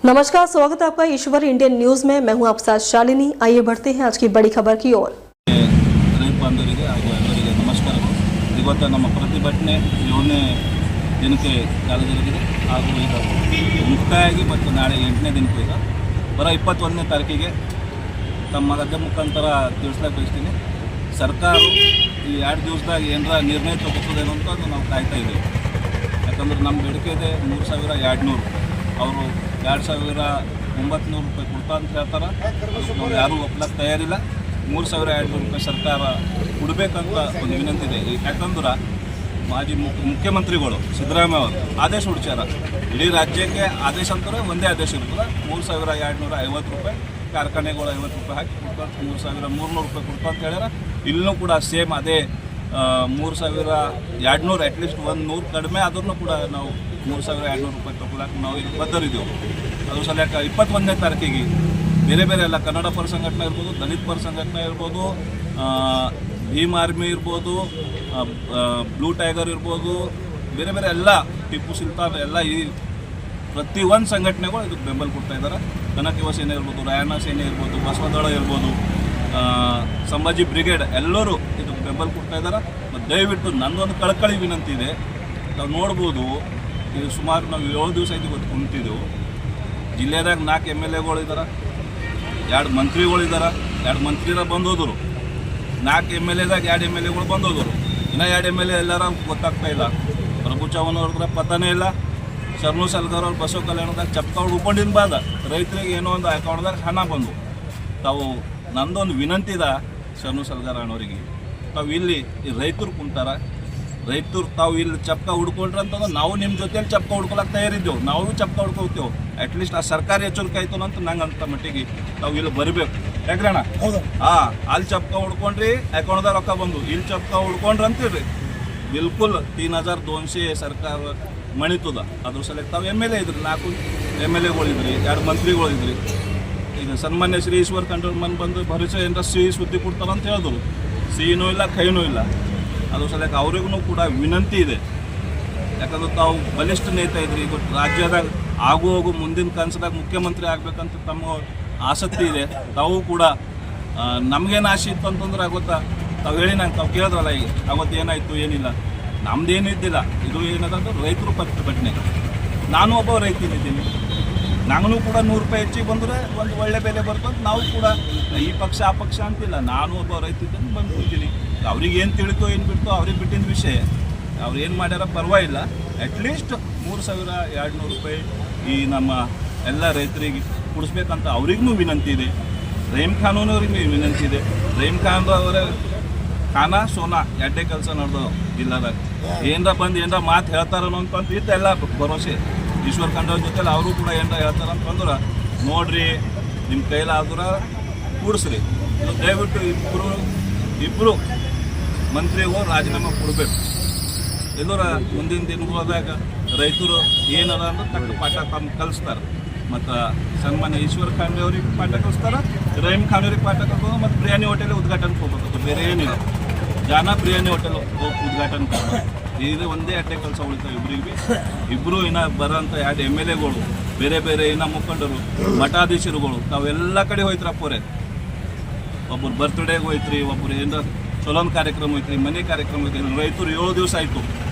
नमस्कार, स्वागत है आपका ईश्वर इंडियन न्यूज में। मैं हूं आपके साथ शालिनी। आइए बढ़ते हैं आज की बड़ी खबर की ओर। ರೈತ ಬಾಂಧವರಿಗೆ ಹಾಗೂ ಎಲ್ಲರಿಗೆ ನಮಸ್ಕಾರಗಳು. ಇವತ್ತು ನಮ್ಮ ಪ್ರತಿಭಟನೆ 7ನೇ ದಿನಕ್ಕೆ ಕಾಲದಲ್ಲಿದೆ ಹಾಗೂ ಈಗ ಮುಕ್ತಾಯಾಗಿ ಮತ್ತು ನಾಳೆ 8ನೇ ದಿನಕ್ಕೂ ಈಗ ಬರೋ 21ನೇ ತಾರೀಕಿಗೆ ತಮ್ಮ ಮಾಧ್ಯಮ ಮುಖಾಂತರ ತಿಳಿಸ್ಲಿಕ್ಕೆ ಬಯಸ್ತೀನಿ. ಸರ್ಕಾರ ಈ 2 ದಿವಸದಾಗ ಏನರ ನಿರ್ಣಯ ತಗೋತದೇನೋ ಅಂತ ನಾವು ಕಾಯ್ತಾ ಇದ್ದೀವಿ. ಯಾಕಂದ್ರೆ ನಮ್ಮ ಬೇಡಿಕೆ ಇದೆ 3,200. ಅವರು 2,900 ರೂಪಾಯಿ ಕೊಡ್ತಾ ಅಂತ ಹೇಳ್ತಾರೆ. ನಾವು ಯಾರೂ ಒಪ್ಲಕ್ಕೆ ತಯಾರಿಲ್ಲ. 3,200 ರೂಪಾಯಿ ಸರ್ಕಾರ ಕೊಡಬೇಕಂತ ಒಂದು ವಿನಂತಿ ಇದೆ. ಯಾಕಂದ್ರೆ ಮಾಜಿ ಮುಖ್ಯಮಂತ್ರಿಗಳು ಸಿದ್ದರಾಮಯ್ಯ ಅವರು ಆದೇಶ ಹೊಡ್ಸ್ಯಾರ. ಇಡೀ ರಾಜ್ಯಕ್ಕೆ ಆದೇಶ ಅಂತಾರೆ ಒಂದೇ ಆದೇಶ ಇರ್ತದೆ. 3,250 ರೂಪಾಯಿ ಕಾರ್ಖಾನೆಗಳು 50 ರೂಪಾಯಿ ಹಾಕಿ ಕೊಡ್ತಾರೆ. 3,300 ರೂಪಾಯಿ ಕೊಡ್ತಾ ಅಂತ ಹೇಳ್ಯಾರ. ಇಲ್ಲೂ ಕೂಡ ಸೇಮ್ ಅದೇ 3,200 ಅಟ್ಲೀಸ್ಟ್ 100 ಕಡಿಮೆ ಆದ್ರೂ ಕೂಡ ನಾವು 3,200 ರೂಪಾಯಿ ತಗೊಳಕ್ಕೆ ನಾವು ಇಲ್ಲಿ ಬದ್ಧರಿದ್ದೆವು. ಅದು ಸಲಕ 21ನೇ ತಾರೀಕಿಗೆ ಬೇರೆ ಬೇರೆ ಎಲ್ಲ ಕನ್ನಡ ಪರ ಸಂಘಟನೆ ಇರ್ಬೋದು, ದಲಿತ ಪರ ಸಂಘಟನೆ ಇರ್ಬೋದು, ಭೀಮ್ ಆರ್ಮಿ ಇರ್ಬೋದು, ಬ್ಲೂ ಟೈಗರ್ ಇರ್ಬೋದು, ಬೇರೆ ಬೇರೆ ಎಲ್ಲ ಟಿಪ್ಪು ಸುಲ್ತಾನ್ ಎಲ್ಲ ಈ ಪ್ರತಿಯೊಂದು ಸಂಘಟನೆಗಳು ಇದಕ್ಕೆ ಬೆಂಬಲ ಕೊಡ್ತಾ ಇದ್ದಾರೆ. ಕನಕ ಯುವ ಸೇನೆ ಇರ್ಬೋದು, ರಾಯಣ್ಣ ಸೇನೆ ಇರ್ಬೋದು, ಬಸವದಳ ಇರ್ಬೋದು, ಸಂಭಾಜಿ ಬ್ರಿಗೇಡ್ ಎಲ್ಲರೂ ಇದಕ್ಕೆ ಬೆಂಬಲ ಕೊಡ್ತಾ ಇದ್ದಾರೆ. ಮತ್ತು ದಯವಿಟ್ಟು ನನ್ನೊಂದು ಕಳಕಳಿ ವಿನಂತಿ ಇದೆ. ನಾವು ನೋಡ್ಬೋದು, ಇದು ಸುಮಾರು ನಾವು 7 ದಿವಸ ಐದು ಗೊತ್ತು ಕುಂತಿದ್ದೆವು. ಜಿಲ್ಲೆದಾಗ 4 MLA ಇದ್ದಾರೆ, 2 ಮಂತ್ರಿಗಳಿದ್ದಾರೆ. 2 ಮಂತ್ರಿರ ಬಂದೋದರು. 4 MLAದಾಗ 2 MLA ಬಂದೋದರು. ಇನ್ನೂ 2 MLA ಎಲ್ಲರ ಗೊತ್ತಾಗ್ತಾ ಇಲ್ಲ. ಪ್ರಭು ಚವ್ಹಾಣ್ ಅವ್ರದ್ರ ಪತನೇ ಇಲ್ಲ. ಶರಣು ಸಲ್ಗಾರ್ ಅವ್ರು ಬಸವ ಕಲ್ಯಾಣದಾಗ ಚಪ್ಪ ಉಳ್ಕೊಂಡಿನ ಬಾದ ರೈತರಿಗೆ ಏನೋ ಒಂದು ಅಕೌಂಟ್ದಾಗ ಹಣ ಬಂದು ತಾವು ನಂದೊಂದು ವಿನಂತಿ ಇದೆ ಶರಣು ಸಲ್ಗಾರ್ ಅಣ್ಣವರಿಗೆ. ತಾವು ಇಲ್ಲಿ ಈ ರೈತರು ಕುಂತಾರ, ರೈತರು ತಾವು ಇಲ್ಲಿ ಚಪ್ಕ ಹುಡ್ಕೊಂಡ್ರೆ ಅಂತಂದ್ರೆ ನಾವು ನಿಮ್ಮ ಜೊತೆಯಲ್ಲಿ ಚಪ್ಕ ಹುಡ್ಕೊಳಕ್ಕೆ ತಯಾರಿದ್ದೆವು. ನಾವು ಚಪ್ಕ ಹುಡ್ಕೋತೇವೆ. ಅಟ್ಲೀಸ್ಟ್ ಆ ಸರ್ಕಾರಿ ಎಚ್ಚರಿಕೆ ಆಯಿತು ಅಂತ ನಂಗೆ ಅಂತ ಮಟ್ಟಿಗೆ ನಾವು ಇಲ್ಲಿ ಬರಬೇಕು. ಯಾಕ್ರಿ ಅಣ್ಣ? ಅಲ್ಲಿ ಚಪ್ಕ ಹುಡ್ಕೊಂಡ್ರಿ ಅಕೌಂಟ್ದಾಗ ರೊಕ್ಕ ಬಂದು, ಇಲ್ಲಿ ಚಪ್ಕ ಹುಡ್ಕೊಂಡ್ರಿ ಅಂತೀರಿ ಬಿಲ್ಕುಲ್ 3,200 ಸರ್ಕಾರ ಮಣಿತದ. ಅದ್ರ ಸಲಕ್ಕೆ ತಾವು MLA ಇದ್ರಿ, 4 MLAಗಳಿದ್ರಿ, 2 ಮಂತ್ರಿಗಳಿದ್ರಿ. ಈಗ ಸನ್ಮಾನ್ಯ ಶ್ರೀ ಈಶ್ವರ್ ಖಂಡ್ರೆ ಬಂದು ಭವಿಷ್ಯ ಏನಾರ ಸಿಹಿ ಸುದ್ದಿ ಕೊಡ್ತಾರಂತ ಹೇಳಿದ್ರು. ಸಿಹಿನೂ ಇಲ್ಲ, ಕೈನೂ ಇಲ್ಲ. ಅದ್ರ ಸಲಕ್ಕೆ ಅವ್ರಿಗೂ ಕೂಡ ವಿನಂತಿ ಇದೆ. ಯಾಕಂದ್ರೆ ತಾವು ಬಲಿಷ್ಠ ನೇತ ಇದ್ರಿ. ಈಗ ರಾಜ್ಯದಾಗ ಹೋಗು ಮುಂದಿನ ಕನಸದಾಗ ಮುಖ್ಯಮಂತ್ರಿ ಆಗಬೇಕಂತ ತಮ್ಮ ಆಸಕ್ತಿ ಇದೆ. ತಾವು ಕೂಡ ನಮಗೇನು ಆಸೆ ಇತ್ತು ಅಂತಂದ್ರೆ ಆಗುತ್ತಾ ತಾವು ಹೇಳಿ ನಂಗೆ ತಾವು ಕೇಳಿದ್ರಲ್ಲ ಈಗ ಅವತ್ತು ಏನಾಯಿತು ಏನಿಲ್ಲ. ನಮ್ದೇನು ಇದ್ದಿಲ್ಲ. ಇದು ಏನದಂದ್ರೆ ರೈತರು ಪ್ರತಿಭಟನೆ. ನಾನು ಒಬ್ಬ ರೈತನಿದ್ದೀನಿ. ನಾನು ಕೂಡ 100 ರೂಪಾಯಿ ಹೆಚ್ಚಿಗೆ ಬಂದರೆ ಒಂದು ಒಳ್ಳೆ ಬೆಲೆ ಬರ್ತಂತ ನಾವು ಕೂಡ ಈ ಪಕ್ಷ ಆ ಪಕ್ಷ ಅಂತಿಲ್ಲ. ನಾನು ಒಬ್ಬ ರೈತ ಇದ್ದೀನಿ, ಬಂದು ಕೂತೀನಿ. ಅವ್ರಿಗೆ ಏನು ತಿಳಿತೋ ಏನು ಬಿಡ್ತೋ ಅವ್ರಿಗೆ ಬಿಟ್ಟಿದ್ದ ವಿಷಯ. ಅವ್ರು ಏನು ಮಾಡ್ಯಾರ ಪರವಾಗಿಲ್ಲ. ಅಟ್ಲೀಸ್ಟ್ 3,200 ರೂಪಾಯಿ ಈ ನಮ್ಮ ಎಲ್ಲ ರೈತರಿಗೆ ಕೊಡಿಸ್ಬೇಕಂತ ಅವ್ರಿಗೂ ವಿನಂತಿ ಇದೆ. ರಹೀಮ್ ಖಾನ್ ಅವ್ರಿಗೆ ವಿನಂತಿ ಇದೆ. ರಹೀಮ್ ಖಾನ್ ಅವರ ಖಾನ ಸೋನಾ ಎರಡೇ ಕೆಲಸ ನಡೆದವು ಜಿಲ್ಲಾದಾಗ. ಏನರ ಬಂದು ಏನರ ಮಾತು ಹೇಳ್ತಾರನೋ ಅಂತಂತ ಇತ್ತೆಲ್ಲ ಭರವಸೆ. ಈಶ್ವರ್ ಖಂಡ್ರೆ ಜೊತೆಲಿ ಅವರು ಕೂಡ ಏನರ ಹೇಳ್ತಾರಂತಂದ್ರೆ ನೋಡ್ರಿ ನಿಮ್ಮ ಕೈಲಾದ್ರೆ ಕೂಡಿಸ್ರಿ. ದಯವಿಟ್ಟು ಇಬ್ಬರು ಮಂತ್ರಿಗಳು ರಾಜೀನಾಮೆ ಕೊಡಬೇಕು. ಎಲ್ಲರ ಮುಂದಿನ ದಿನಗಳಾಗ ರೈತರು ಏನದ ಅಂದ್ರೆ ತಕ್ಕ ಪಾಠ ತಮ್ಮ ಕಲಿಸ್ತಾರೆ. ಮತ್ತು ಸನ್ಮಾನ್ಯ ಈಶ್ವರ್ ಖಂಡ್ರೆ ಅವ್ರಿಗೆ ಪಾಠ ಕಲಿಸ್ತಾರೆ, ರಹೀಮ್ ಖಾನ್ ಅವ್ರಿಗೆ ಪಾಠ ಕಲಿಸ್ತಾರೆ. ಮತ್ತು ಬಿರಿಯಾನಿ ಹೋಟೆಲ್ ಉದ್ಘಾಟನೆ ಹೋಗ್ಬೇಕು. ಬೇರೆ ಏನಿಲ್ಲ, ಬಿರಿಯಾನಿ ಹೋಟೆಲ್ ಉದ್ಘಾಟನೆ ಮಾಡ್ತಾರೆ. ಇದು ಒಂದೇ ಅಡ್ಡೆ ಕೆಲಸ ಉಳಿತಾವೆ ಇಬ್ಬರಿಗೆ. ಇಬ್ಬರು ಇನ್ನೂ ಬರೋಂಥ 2 MLAಗಳು, ಬೇರೆ ಬೇರೆ ಇನ್ನೂ ಮುಖಂಡರು, ಮಠಾಧೀಶರುಗಳು ತಾವೆಲ್ಲ ಕಡೆ ಹೋಯ್ತ್ರಪ್ಪವ್ರೆ. ಒಬ್ಬರು ಬರ್ತ್ಡೇಗೆ ಹೋಯ್ತ್ರಿ, ಒಬ್ಬರು ಏನಾರ ಚಲೋನ್ ಕಾರ್ಯಕ್ರಮ ಹೋಯ್ತ್ರಿ, ಮನೆ ಕಾರ್ಯಕ್ರಮ ಹೋಯ್ತು. ರೈತರು 7 ದಿವಸ ಆಯಿತು.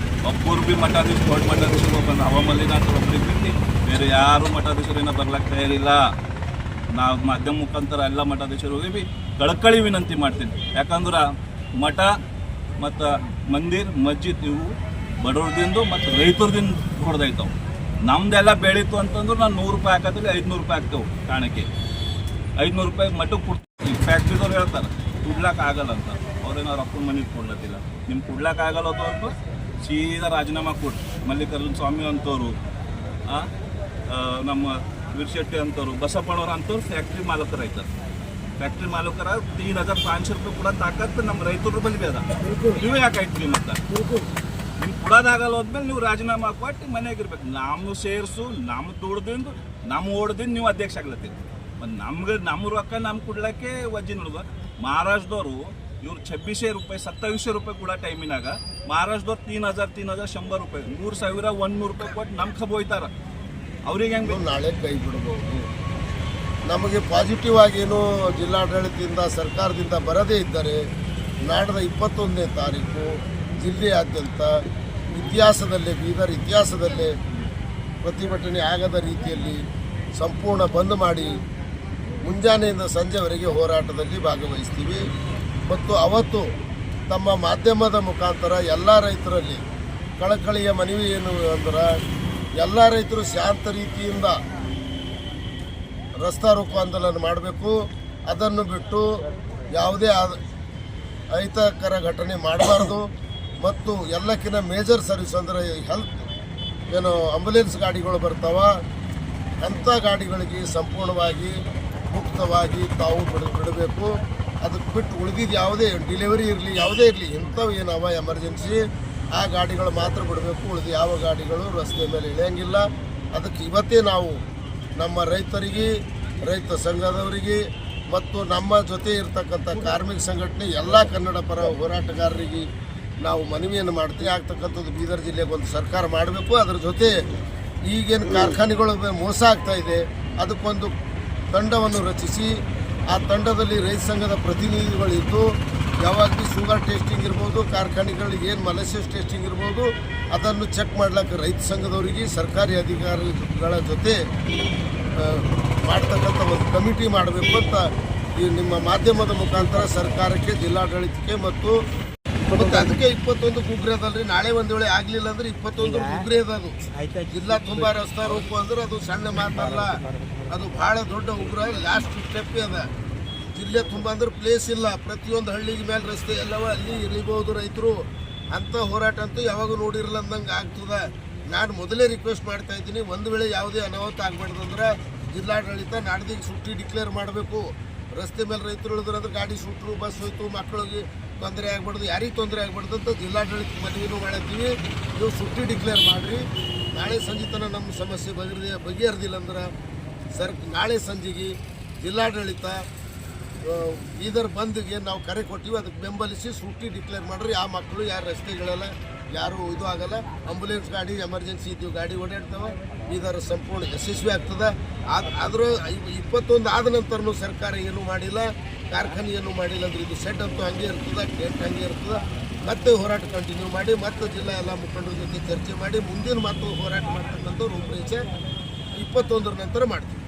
ಒಬ್ಬರು ಭೀ ಮಠಾಧೀಶರು ದೊಡ್ಡ ಮಠಾಧೀಶರು ಬಂದು ಹವಾಮಲ್ಲಿನಾಥ ಒಬ್ಬರಿಗೆ ಬಿಟ್ಟು ಬೇರೆ ಯಾರು ಮಠಾಧೀಶರು ಏನೋ ಬರ್ಲಿಕ್ಕೆ ತಯಾರಿಲ್ಲ. ನಾವು ಮಾಧ್ಯಮ ಮುಖಾಂತರ ಎಲ್ಲ ಮಠಾಧೀಶರಿಗೆ ಭೀ ಕಳಕಳಿ ವಿನಂತಿ ಮಾಡ್ತೀನಿ. ಯಾಕಂದ್ರೆ ಮಠ ಮತ್ತು ಮಂದಿರ್ ಮಸ್ಜಿದ್ ಇವು ಬಡವ್ರದಿಂದ ಮತ್ತು ರೈತರದಿಂದ ಹೊಡೆದೈತವು. ನಮ್ದೆಲ್ಲ ಬೆಳೀತು ಅಂತಂದ್ರೆ ನಾನು 100 ರೂಪಾಯಿ ಹಾಕೋದಿಲ್ಲ, 500 ರೂಪಾಯಿ ಹಾಕ್ತೇವೆ ಕಾಣಕ್ಕೆ. 500 ರೂಪಾಯಿ ಮಠಕ್ಕೆ ಕೊಡ್ತೀವಿ. ಈಗ ಫ್ಯಾಕ್ಟ್ರಿದವ್ರು ಹೇಳ್ತಾರೆ ಕೊಡ್ಲಾಕ್ ಆಗಲ್ಲ ಅಂತ. ಅವ್ರೇನೋ ರೊಕ್ಕ ಮನೆಗೆ ಕೊಡ್ಲತ್ತಿಲ್ಲ. ನಿಮ್ಗೆ ಕೊಡ್ಲಾಕ್ ಆಗಲ್ಲ ಅಂತ ಸೀದಾ ರಾಜೀನಾಮೆ ಕೊಡಿ. ಮಲ್ಲಿಕಾರ್ಜುನ ಸ್ವಾಮಿ ಅಂತವರು, ನಮ್ಮ ವೀರಶೆಟ್ಟಿ ಅಂತವರು, ಬಸಪ್ಪಣ್ಣವ್ರು ಅಂತವ್ರು ಫ್ಯಾಕ್ಟ್ರಿ ಮಾಲಕರು ಆಯ್ತಾರೆ. ಫ್ಯಾಕ್ಟ್ರಿ ಮಾಲಕರ 3,500 ರೂಪಾಯಿ ಕೂಡ ತಾಕತ್ತು ನಮ್ಮ ರೈತರ ಬಳಿ ಅದ. ನೀವು ಯಾಕೆ ಆಯ್ತು ಮತ್ತೆ ನಿಮ್ಗೆ ಕೊಡೋದಾಗಲ್ಲ ಹೋದ್ಮೇಲೆ ನೀವು ರಾಜೀನಾಮೆ ಕೊಟ್ಟು ಮನೆಯಾಗಿರ್ಬೇಕು. ನಮ್ಮ ಸೇರಿಸು ನಮ್ಮ ದುಡ್ದಿಂದ ನಮ್ಮ ಓಡ್ದಿಂದ ನೀವು ಅಧ್ಯಕ್ಷ ಆಗ್ಲತ್ತೀರಿ. ಮತ್ತು ನಮ್ಮ ರೊಕ್ಕ ನಮ್ಗೆ ಕೊಡ್ಲಿಕ್ಕೆ ವಜ್ಜಿ ನೋಡುವ. ಮಹಾರಾಷ್ಟ್ರದವರು ಇವ್ರು 26,000 ರೂಪಾಯಿ 27,000 ರೂಪಾಯಿ ಕೂಡ ಟೈಮಿನಾಗ ಮಹಾರಾಷ್ಟ್ರದವ್ರು 3,100 ರೂಪಾಯಿ 3,100 ರೂಪಾಯಿ ಕೊಟ್ಟು ನಮ್ಮ ಖಬ್ ಹೋಯ್ತಾರೆ. ಅವ್ರಿಗೆ ಹೆಂಗೆ ನಾಳೆ ಕೈ ಬಿಡಬಹುದು. ನಮಗೆ ಪಾಸಿಟಿವ್ ಆಗೇನು ಜಿಲ್ಲಾಡಳಿತದಿಂದ ಸರ್ಕಾರದಿಂದ ಬರದೇ ಇದ್ದರೆ ನಾಡಿದ 21ನೇ ತಾರೀಕು ಜಿಲ್ಲೆಯಾದ್ಯಂತ ಇತಿಹಾಸದಲ್ಲೇ ಬೀದರ್ ಇತಿಹಾಸದಲ್ಲೇ ಪ್ರತಿಭಟನೆ ಆಗದ ರೀತಿಯಲ್ಲಿ ಸಂಪೂರ್ಣ ಬಂದ್ ಮಾಡಿ ಮುಂಜಾನೆಯಿಂದ ಸಂಜೆವರೆಗೆ ಹೋರಾಟದಲ್ಲಿ ಭಾಗವಹಿಸ್ತೀವಿ. ಮತ್ತು ಅವತ್ತು ತಮ್ಮ ಮಾಧ್ಯಮದ ಮುಖಾಂತರ ಎಲ್ಲ ರೈತರಲ್ಲಿ ಕಳಕಳಿಯ ಮನವಿ ಏನು ಅಂದ್ರೆ ಎಲ್ಲ ರೈತರು ಶಾಂತ ರೀತಿಯಿಂದ ರಸ್ತಾ ರೋಕೋ ಆಂದೋಲನ ಮಾಡಬೇಕು. ಅದನ್ನು ಬಿಟ್ಟು ಯಾವುದೇ ಅಹಿತಕರ ಘಟನೆ ಮಾಡಬಾರ್ದು. ಮತ್ತು ಎಲ್ಲಕ್ಕಿಂತ ಮೇಜರ್ ಸರ್ವಿಸ್ ಅಂದರೆ ಹೆಲ್ತ್ ಏನು ಆಂಬುಲೆನ್ಸ್ ಗಾಡಿಗಳು ಬರ್ತಾವ, ಅಂಥ ಗಾಡಿಗಳಿಗೆ ಸಂಪೂರ್ಣವಾಗಿ ಮುಕ್ತವಾಗಿ ತಾವು ಬಿಡಬೇಕು. ಅದಕ್ಕೆ ಬಿಟ್ಟು ಉಳಿದಿದ್ದು ಯಾವುದೇ ಡೆಲಿವರಿ ಇರಲಿ ಯಾವುದೇ ಇರಲಿ ಇಂಥವು ಏನವ ಎಮರ್ಜೆನ್ಸಿ ಆ ಗಾಡಿಗಳು ಮಾತ್ರ ಬಿಡಬೇಕು. ಉಳಿದು ಯಾವ ಗಾಡಿಗಳು ರಸ್ತೆ ಮೇಲೆ ಇಳಿಯಂಗಿಲ್ಲ. ಅದಕ್ಕೆ ಇವತ್ತೇ ನಾವು ನಮ್ಮ ರೈತರಿಗೆ, ರೈತ ಸಂಘದವರಿಗೆ ಮತ್ತು ನಮ್ಮ ಜೊತೆ ಇರ್ತಕ್ಕಂಥ ಕಾರ್ಮಿಕ ಸಂಘಟನೆ ಎಲ್ಲ ಕನ್ನಡ ಪರ ಹೋರಾಟಗಾರರಿಗೆ ನಾವು ಮನವಿಯನ್ನು ಮಾಡ್ತೀವಿ. ಆಗ್ತಕ್ಕಂಥದ್ದು ಬೀದರ್ ಜಿಲ್ಲೆಗೆ ಒಂದು ಸರ್ಕಾರ ಮಾಡಬೇಕು. ಅದರ ಜೊತೆ ಈಗೇನು ಕಾರ್ಖಾನೆಗಳು ಮೋಸ ಆಗ್ತಾ ಇದೆ ಅದಕ್ಕೊಂದು ತಂಡವನ್ನು ರಚಿಸಿ ಆ ತಂಡದಲ್ಲಿ ರೈತ ಸಂಘದ ಪ್ರತಿನಿಧಿಗಳಿದ್ದು ಯಾವಾಗ ಭೀ ಶುಗರ್ ಟೆಸ್ಟಿಂಗ್ ಇರ್ಬೋದು, ಕಾರ್ಖಾನೆಗಳಿಗೆ ಏನು ಮಲಸಿಯಸ್ ಟೆಸ್ಟಿಂಗ್ ಇರ್ಬೋದು ಅದನ್ನು ಚೆಕ್ ಮಾಡ್ಲಿಕ್ಕೆ ರೈತ ಸಂಘದವರಿಗೆ ಸರ್ಕಾರಿ ಅಧಿಕಾರಿಗಳ ಜೊತೆ ಮಾಡ್ತಕ್ಕಂಥ ಒಂದು ಕಮಿಟಿ ಮಾಡಬೇಕು ಅಂತ ಈ ನಿಮ್ಮ ಮಾಧ್ಯಮದ ಮುಖಾಂತರ ಸರ್ಕಾರಕ್ಕೆ, ಜಿಲ್ಲಾಡಳಿತಕ್ಕೆ ಮತ್ತು ಅದಕ್ಕೆ 21 ಗುಗ್ರೆ ಅದಲ್ರಿ. ನಾಳೆ ಒಂದು ವೇಳೆ ಆಗಲಿಲ್ಲ ಅಂದ್ರೆ 21 ಗುಗ್ರೆ ಅದದು. ಜಿಲ್ಲಾ ತುಂಬ ರಸ್ತಾ ರೋಕೋ ಅಂದ್ರೆ ಅದು ಸಣ್ಣ ಮಾತಲ್ಲ, ಅದು ಭಾಳ ದೊಡ್ಡ ಉಗ್ರ. ಲಾಸ್ಟ್ ಸ್ಟೆಪ್ ಅದ. ಜಿಲ್ಲೆ ತುಂಬ ಅಂದ್ರೆ ಪ್ಲೇಸ್ ಇಲ್ಲ. ಪ್ರತಿಯೊಂದು ಹಳ್ಳಿಗೆ ಮೇಲೆ ರಸ್ತೆ ಎಲ್ಲವ ಅಲ್ಲಿ ಇಳಿಬಹುದು ರೈತರು. ಅಂಥ ಹೋರಾಟ ಅಂತೂ ಯಾವಾಗೂ ನೋಡಿರಲ್ಲ ಅಂದಂಗೆ ಆಗ್ತದೆ. ನಾನು ಮೊದಲೇ ರಿಕ್ವೆಸ್ಟ್ ಮಾಡ್ತಾ ಇದ್ದೀನಿ, ಒಂದು ವೇಳೆ ಯಾವುದೇ ಅನಾಹುತ ಆಗ್ಬಾರ್ದಂದ್ರೆ ಜಿಲ್ಲಾಡಳಿತ ನಾಡ್ದಿಗೆ ಸುಟ್ಟಿ ಡಿಕ್ಲೇರ್ ಮಾಡಬೇಕು. ರಸ್ತೆ ಮೇಲೆ ರೈತರು ಉಳಿದ್ರಂದ್ರೆ ಗಾಡಿ ಸುಟ್ಟರು, ಬಸ್ ಹೋಯ್ತು, ಮಕ್ಕಳಿಗೆ ತೊಂದರೆ ಆಗ್ಬಾರ್ದು, ಯಾರಿಗೆ ತೊಂದರೆ ಆಗ್ಬಾರ್ದು ಅಂತ ಜಿಲ್ಲಾಡಳಿತ ಮನವಿನೂ ಮಾಡಿದ್ದೀವಿ. ನೀವು ಸುಟ್ಟಿ ಡಿಕ್ಲೇರ್ ಮಾಡಿರಿ. ನಾಳೆ ಸಂಜೆ ತನಕ ನಮ್ಮ ಸಮಸ್ಯೆ ಬಗೆಹರಿದಿಲ್ಲ ಅಂದ್ರೆ ನಾಳೆ ಸಂಜೆಗೆ ಜಿಲ್ಲಾಡಳಿತ ಬೀದರ್ ಬಂದ್ಗೆ ನಾವು ಕರೆ ಕೊಟ್ಟಿವಿ. ಅದಕ್ಕೆ ಬೆಂಬಲಿಸಿ ಸುಟ್ಟಿ ಡಿಕ್ಲೇರ್ ಮಾಡ್ರಿ. ಆ ಮಕ್ಕಳು ಯಾರು ರಸ್ತೆಗಳೆಲ್ಲ ಯಾರು ಇದು ಆಗಲ್ಲ. ಆಂಬುಲೆನ್ಸ್ ಗಾಡಿ, ಎಮರ್ಜೆನ್ಸಿ ಇದ್ದೀವಿ ಗಾಡಿ ಓಡಾಡ್ತಾವೆ. ಬೀದರ್ ಸಂಪೂರ್ಣ ಯಶಸ್ವಿ ಆಗ್ತದೆ. ಆದರೂ 21 ಆದ ನಂತರನೂ ಸರ್ಕಾರ ಏನೂ ಮಾಡಿಲ್ಲ, ಕಾರ್ಖಾನೆ ಏನೂ ಮಾಡಿಲ್ಲ ಅಂದ್ರೆ ಇದು ಸೆಡ್ ಅಂತೂ ಹಂಗೆ ಇರ್ತದೆ, ಟೆಂಟ್ ಹಂಗೆ ಇರ್ತದೆ. ಮತ್ತೆ ಹೋರಾಟ ಕಂಟಿನ್ಯೂ ಮಾಡಿ ಮತ್ತೆ ಜಿಲ್ಲಾ ಎಲ್ಲ ಮುಖಂಡರ ಜೊತೆ ಚರ್ಚೆ ಮಾಡಿ ಮುಂದಿನ ಮತ್ತು ಹೋರಾಟ ಮಾಡ್ತಕ್ಕಂಥ ರೂಪರೇಷೆ 21 ನಂತರ ಮಾಡ್ತೀವಿ.